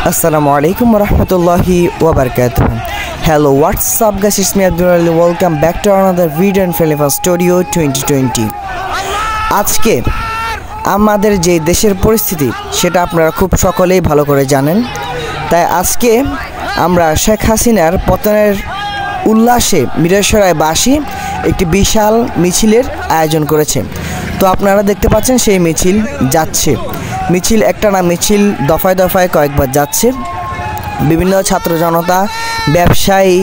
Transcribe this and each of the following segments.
Assalamu alaikum warahmatullahi wabarakatuh. Hello, what's up guys? It's me Abdul Ali. Welcome back to another video in Flavor Studio 2020. আজকে আমাদের যে দেশের পরিস্থিতি সেটা আপনারা খুব সকলেই ভালো করে জানেন। তাই আজকে আমরা শেখ হাসিনার পতনের উল্লাসে মিরসরাইবাসী একটি বিশাল মিছিলের আয়োজন করেছে। তো আপনারা দেখতে পাচ্ছেন সেই মিছিল যাচ্ছে। মিছিল একটা না মিছিল দফায় দফায় কয়েকবার যাচ্ছে। বিভিন্ন ছাত্র জনতা, ব্যবসায়ী,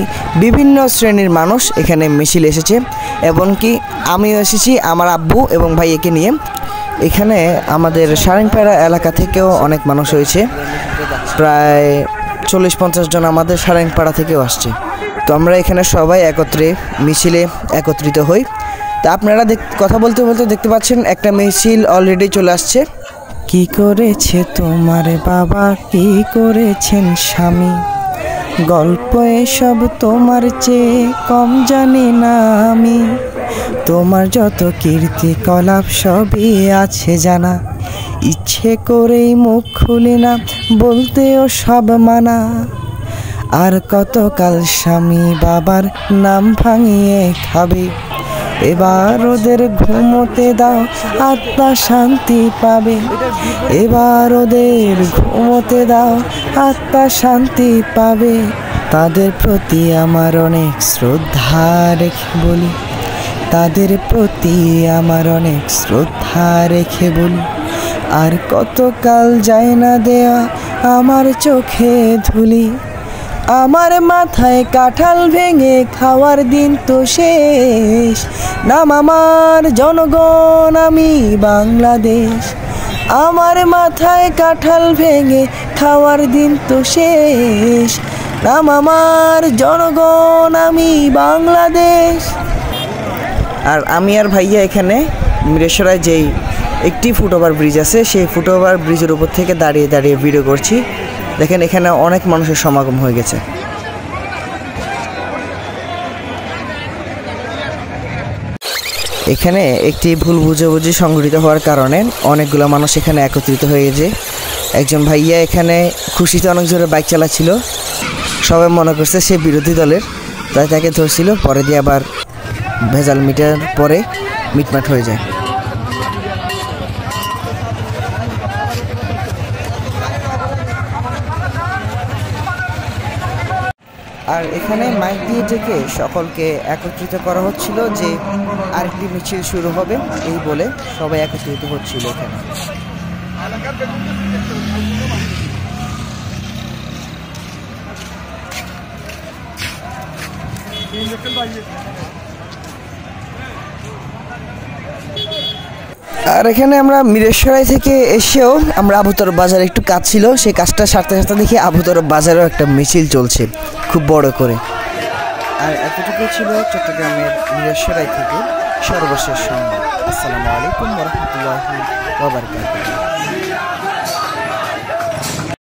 বিভিন্ন শ্রেণীর মানুষ এখানে মিছিল এসেছে। এমনকি আমিও এসেছি আমার আব্বু এবং ভাইকে নিয়ে। এখানে আমাদের সারেংপাড়া এলাকা থেকেও অনেক মানুষ হয়েছে, প্রায় 40-50 জন আমাদের সারেংপাড়া থেকেও আসছে। তো আমরা এখানে সবাই একত্রে মিছিলে একত্রিত হই। তা আপনারা কথা বলতে বলতে দেখতে পাচ্ছেন একটা মিছিল অলরেডি চলে আসছে। কি করেছে তোমার বাবা, কি করেছেন স্বামী, গল্প এসব তোমার চেয়ে কম জানি না আমি। তোমার যত কীর্তিকলাপ সবই আছে জানা, ইচ্ছে করেই মুখ খুলি না, বলতেও সব মানা। আর কতকাল স্বামী বাবার নাম ভাঙিয়ে খাবে, এবার ওদের ঘুমোতে দাও, আত্মা শান্তি পাবে। এবার ওদের ঘুমোতে দাও, আত্মা শান্তি পাবে। তাদের প্রতি আমার অনেক শ্রদ্ধা রেখে বলি, তাদের প্রতি আমার অনেক শ্রদ্ধা রেখে বলি। আর কতকাল যায় না দেয়া আমার চোখে ধুলি, আমার মাথায় কাঁঠাল ভেঙে খাওয়ার দিন তো শেষ। নাম আমার জনগণ, আমি বাংলাদেশ। আমার মাথায় কাঁঠাল ভেঙে খাওয়ার দিন তো শেষ। নাম আমার জনগণ, আমি বাংলাদেশ। আর আমি আর ভাইয়া এখানে মিরসরাই যেই একটি ফুটওভার ব্রিজ আছে, সেই ফুটওভার ব্রিজের উপর থেকে দাঁড়িয়ে দাঁড়িয়ে ভিডিও করছি। দেখেন এখানে অনেক মানুষের সমাগম হয়ে গেছে। এখানে একটি ভুল বুঝাবুঝি সংঘটিত হওয়ার কারণে অনেকগুলো মানুষ এখানে একত্রিত হয়ে গেছে। একজন ভাইয়া এখানে খুশিতে অনেক জোরে বাইক চালাচ্ছিল, সবাই মনে করছে সে বিরোধী দলের, তাই তাকে ধরছিল। পরে দিয়ে আবার ভেজাল মিটার পরে মিটমাট হয়ে যায়। আর এখানে মাইক দিয়ে ডেকে সকলকে একত্রিত করা হচ্ছিল যে আরেকটি মিছিল শুরু হবে এই বলে সবাই একত্রিত হচ্ছিল এখানে। আর এখানে আমরা মিরসরাই থেকে এসেও আমরা আবুতরফ বাজারে একটু কাজ ছিল, সেই কাজটা সারতে সারতে দেখি আবুতরফ বাজারেও একটা মিছিল চলছে খুব বড় করে। আর এতটুকু ছিল চট্টগ্রামের মিরসরাই থেকে সর্বশেষ সংবাদ। আসসালামু আলাইকুম ওয়া রাহমাতুল্লাহি ওয়া বারাকাতুহু।